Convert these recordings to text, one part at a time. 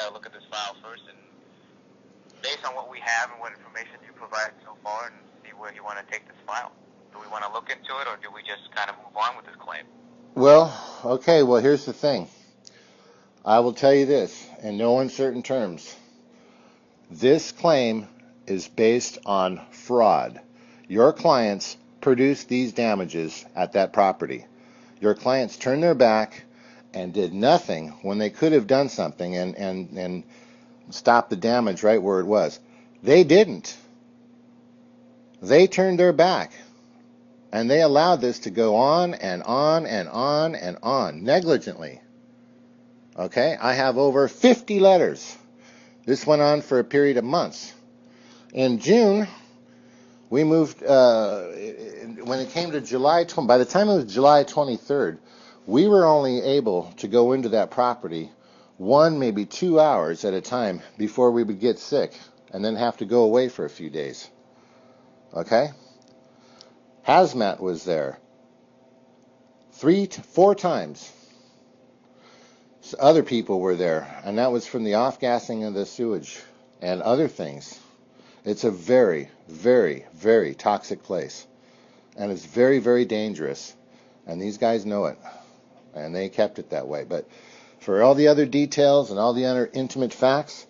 got to look at this file first, and based on what we have and what information you provided so far, and see where you want to take this file. Do we want to look into it, or do we just kind of move on with this claim? Well, okay, well, here's the thing. I will tell you this, in no uncertain terms. This claim is based on fraud. Your clients produced these damages at that property. Your clients turned their back and did nothing when they could have done something and stopped the damage right where it was. They didn't. They turned their back. And they allowed this to go on and on and on and on, negligently. Okay? I have over 50 letters. This went on for a period of months. In June, we moved, when it came to July, by the time it was July 23rd, we were only able to go into that property 1, maybe 2 hours at a time before we would get sick and then have to go away for a few days. Okay? Hazmat was there 3 to 4 times. So other people were there, and that was from the off-gassing of the sewage and other things. It's a very, very, very toxic place, and it's very, very dangerous, and these guys know it, and they kept it that way. But for all the other details and all the other intimate facts,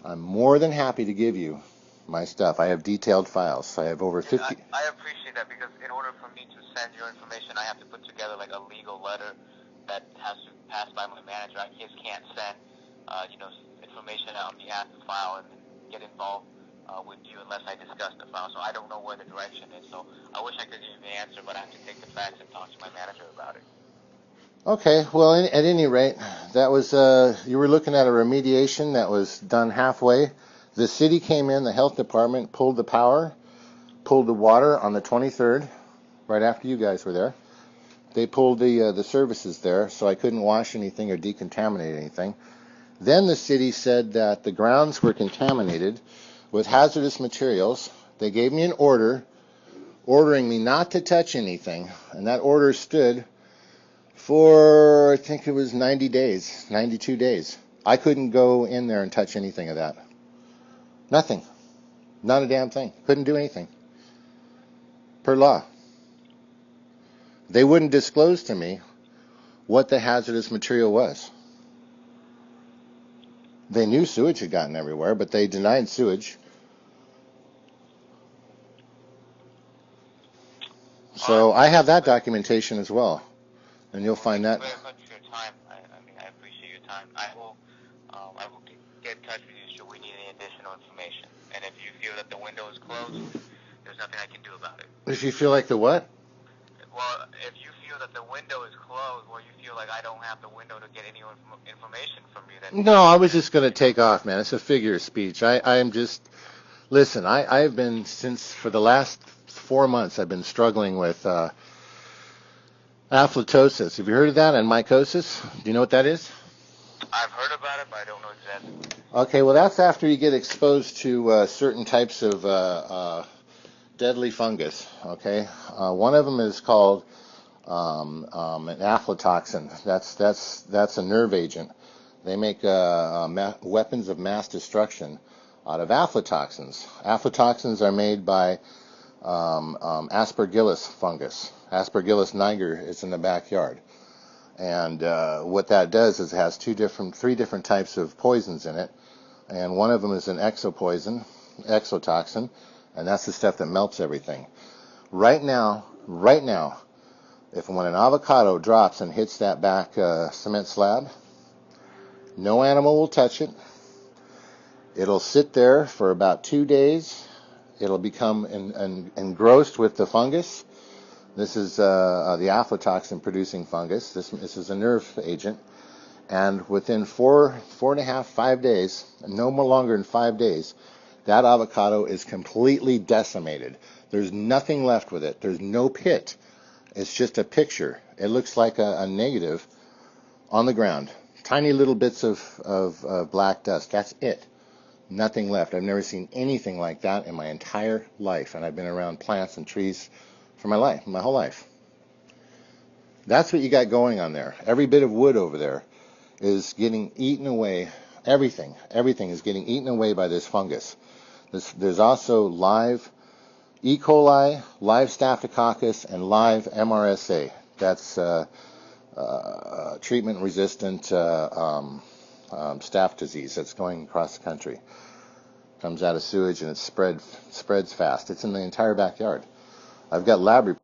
I'm more than happy to give you my stuff. I have detailed files. I have over 50. I appreciate that, because in order for me to send your information, I have to put together like a legal letter that has to pass by my manager. I just can't send, information on behalf of the file and get involved with you unless I discuss the file. So I don't know where the direction is. So I wish I could give you the answer, but I have to take the facts and talk to my manager about it. Okay, well, at any rate, that was, you were looking at a remediation that was done halfway. The city came in, the health department pulled the power, pulled the water on the 23rd, right after you guys were there. They pulled the services there, so I couldn't wash anything or decontaminate anything. Then the city said that the grounds were contaminated with hazardous materials. They gave me an order ordering me not to touch anything, and that order stood for, I think it was 90 days, 92 days. I couldn't go in there and touch anything of that. Nothing. Not a damn thing. Couldn't do anything. Per law. They wouldn't disclose to me what the hazardous material was. They knew sewage had gotten everywhere, but they denied sewage. So I have that documentation as well, and you'll find that. Thank you very much for your time. I appreciate your time. I will get in touch with you should we need any additional information. And if you feel that the window is closed, there's nothing I can do about it. If you feel like the what? Well, if you feel that the window is closed, or you feel like I don't have the window to get any information from you, then... No, I was just going to take off, man. It's a figure of speech. I'm just... Listen, I've been, for the last 4 months, I've been struggling with aflatosis. Have you heard of that? And mycosis? Do you know what that is? I've heard about it, but I don't know exactly. Okay, well, that's after you get exposed to certain types of deadly fungus, okay? One of them is called an aflatoxin. That's a nerve agent. They make weapons of mass destruction out of aflatoxins. Aflatoxins are made by Aspergillus fungus. Aspergillus niger is in the backyard. And what that does is it has 3 different types of poisons in it. And one of them is an exotoxin, and that's the stuff that melts everything. Right now, when an avocado drops and hits that back cement slab, no animal will touch it. It'll sit there for about 2 days. It'll become engrossed with the fungus. This is the aflatoxin-producing fungus. This is a nerve agent. And within 4.5, 5 days, no more longer than 5 days, that avocado is completely decimated. There's nothing left with it. There's no pit. It's just a picture. It looks like a negative on the ground. Tiny little bits of black dust. That's it. Nothing left. I've never seen anything like that in my entire life. And I've been around plants and trees for my whole life. That's what you got going on there. Every bit of wood over there is getting eaten away Everything is getting eaten away by this fungus. There's also live E. coli, live staphylococcus, and live MRSA. That's treatment-resistant staph disease that's going across the country. Comes out of sewage and it spreads fast. It's in the entire backyard. I've got lab reports.